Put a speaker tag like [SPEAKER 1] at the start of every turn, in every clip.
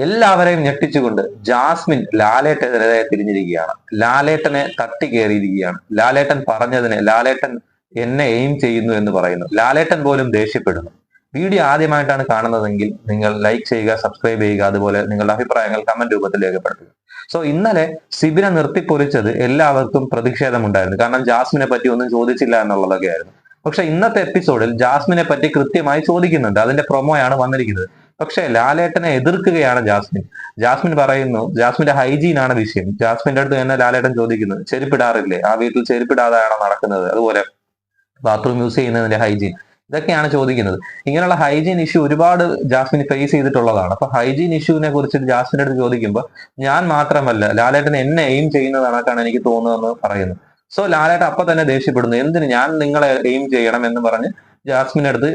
[SPEAKER 1] എല്ലാവരെയും ഞെട്ടിച്ചുകൊണ്ട് ജാസ്മിൻ ലാലേട്ടനെതിരെ തിരിഞ്ഞിരിക്കുകയാണ്. ലാലേട്ടനെ തട്ടിക്കേറിയിരിക്കുകയാണ്. ലാലേട്ടൻ പറഞ്ഞതിന് ലാലേട്ടൻ എന്നെ എയിം ചെയ്യുന്നു എന്ന് പറയുന്നു. ലാലേട്ടൻ പോലും ദേഷ്യപ്പെടുന്നു. വീഡിയോ ആദ്യമായിട്ടാണ് കാണുന്നതെങ്കിൽ നിങ്ങൾ ലൈക്ക് ചെയ്യുക, സബ്സ്ക്രൈബ് ചെയ്യുക, അതുപോലെ നിങ്ങളുടെ അഭിപ്രായങ്ങൾ കമന്റ് രൂപത്തിൽ രേഖപ്പെടുത്തുക. സോ ഇന്നലെ സിബിനെ നിർത്തിപ്പൊരിച്ചത് എല്ലാവർക്കും പ്രതിഷേധമുണ്ടായിരുന്നു. കാരണം ജാസ്മിനെ പറ്റി ഒന്നും ചോദിച്ചില്ല എന്നുള്ളതൊക്കെ ആയിരുന്നു. പക്ഷെ ഇന്നത്തെ എപ്പിസോഡിൽ ജാസ്മിനെ പറ്റി കൃത്യമായി ചോദിക്കുന്നുണ്ട്. അതിന്റെ പ്രൊമോയാണ് വന്നിരിക്കുന്നത്. പക്ഷെ ലാലേട്ടനെ എതിർക്കുകയാണ് ജാസ്മിൻ. ജാസ്മിൻ പറയുന്നു ജാസ്മിന്റെ ഹൈജീൻ ആണ് വിഷയം. ജാസ്മിന്റെ അടുത്ത് തന്നെ ലാലേട്ടൻ ചോദിക്കുന്നത്, ചെരുപ്പിടാറില്ലേ, ആ വീട്ടിൽ ചെരുപ്പിടാതെയാണോ നടക്കുന്നത്, അതുപോലെ ബാത്റൂം യൂസ് ചെയ്യുന്നതിന്റെ ഹൈജീൻ, ഇതൊക്കെയാണ് ചോദിക്കുന്നത്. ഇങ്ങനെയുള്ള ഹൈജീൻ ഇഷ്യൂ ഒരുപാട് ജാസ്മിൻ ഫേസ് ചെയ്തിട്ടുള്ളതാണ്. അപ്പൊ ഹൈജീൻ ഇഷ്യൂവിനെ കുറിച്ച് ജാസ്മിന്റെ അടുത്ത് ചോദിക്കുമ്പോൾ ഞാൻ മാത്രമല്ല ലാലേട്ടൻ എന്നെ എയിം ചെയ്യുന്നത് കണക്കാണ് എനിക്ക് തോന്നുന്നതെന്ന് പറയുന്നു. സോ ലാലേട്ടൻ അപ്പൊ തന്നെ ദേഷ്യപ്പെടുന്നു. എന്തിന് ഞാൻ നിങ്ങളെ എയിം ചെയ്യണം എന്ന് പറഞ്ഞ് ജാസ്മിന്റെ അടുത്ത്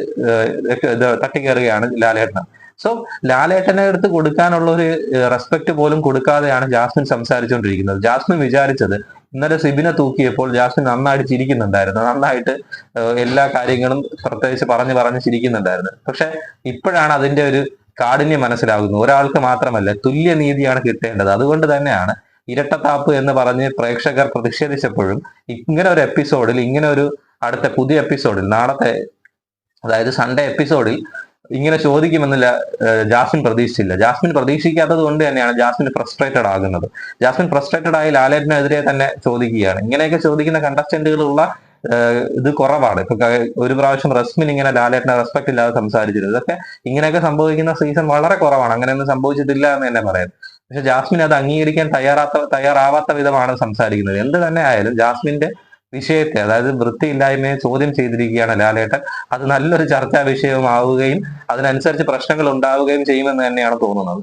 [SPEAKER 1] തട്ടിക്കയറുകയാണ് ലാലേട്ടൻ. സോ ലാലേട്ടനെ അടുത്ത് കൊടുക്കാനുള്ള ഒരു റെസ്പെക്ട് പോലും കൊടുക്കാതെയാണ് ജാസ്മിൻ സംസാരിച്ചുകൊണ്ടിരിക്കുന്നത്. ജാസ്മിൻ വിചാരിച്ചത് ഇന്നലെ സിബിനെ തൂക്കിയപ്പോൾ ജാസ്മിൻ നന്നായിട്ട് ചിരിക്കുന്നുണ്ടായിരുന്നു, നന്നായിട്ട് എല്ലാ കാര്യങ്ങളും പ്രത്യേകിച്ച് പറഞ്ഞ് ചിരിക്കുന്നുണ്ടായിരുന്നു. പക്ഷെ ഇപ്പോഴാണ് അതിന്റെ ഒരു കാഠിന്യം മനസ്സിലാകുന്നത്. ഒരാൾക്ക് മാത്രമല്ല, തുല്യ നീതിയാണ് കിട്ടേണ്ടത്. അതുകൊണ്ട് തന്നെയാണ് ഇരട്ടത്താപ്പ് എന്ന് പറഞ്ഞ് പ്രേക്ഷകർ പ്രതിഷേധിച്ചപ്പോഴും ഇങ്ങനെ ഒരു എപ്പിസോഡിൽ, ഇങ്ങനെ ഒരു അടുത്ത പുതിയ എപ്പിസോഡിൽ, നാളത്തെ അതായത് സൺഡേ എപ്പിസോഡിൽ ഇങ്ങനെ ചോദിക്കുമെന്ന് ജാസ്മിൻ പ്രതീക്ഷിച്ചില്ല. ജാസ്മിൻ പ്രതീക്ഷിക്കാത്തത് കൊണ്ട് തന്നെയാണ് ജാസ്മിൻ ഫ്രസ്ട്രേറ്റഡ് ആകുന്നത്. ജാസ്മിൻ ഫ്രസ്ട്രേറ്റഡ് ആയി ലാലേട്ടനെതിരെ തന്നെ ചോദിക്കുകയാണ്. ഇങ്ങനെയൊക്കെ ചോദിക്കുന്ന കണ്ടസ്റ്റന്റുകളുള്ള ഇത് കുറവാണ്. ഇപ്പൊ ഒരു പ്രാവശ്യം റസ്മിൻ ഇങ്ങനെ ലാലേട്ടനെ റെസ്പെക്ട് ഇല്ലാതെ സംസാരിച്ചിരുന്നു. ഇതൊക്കെ ഇങ്ങനെയൊക്കെ സംഭവിക്കുന്ന സീസൺ വളരെ കുറവാണ്. അങ്ങനെയൊന്നും സംഭവിച്ചിട്ടില്ല എന്ന് തന്നെ പറയാം. പക്ഷെ ജാസ്മിൻ അത് അംഗീകരിക്കാൻ തയ്യാറാവാത്ത വിധമാണ് സംസാരിക്കുന്നത്. എന്ത് തന്നെ ആയാലും ജാസ്മിന്റെ വിഷയത്തെ, അതായത് വൃത്തിയില്ലായ്മയെ ചോദ്യം ചെയ്തിരിക്കുകയാണ് ലാലേട്ടൻ. അത് നല്ലൊരു ചർച്ചാ വിഷയമാവുകയും അതിനനുസരിച്ച് പ്രശ്നങ്ങൾ ഉണ്ടാവുകയും ചെയ്യുമെന്ന് തന്നെയാണ് തോന്നുന്നത്.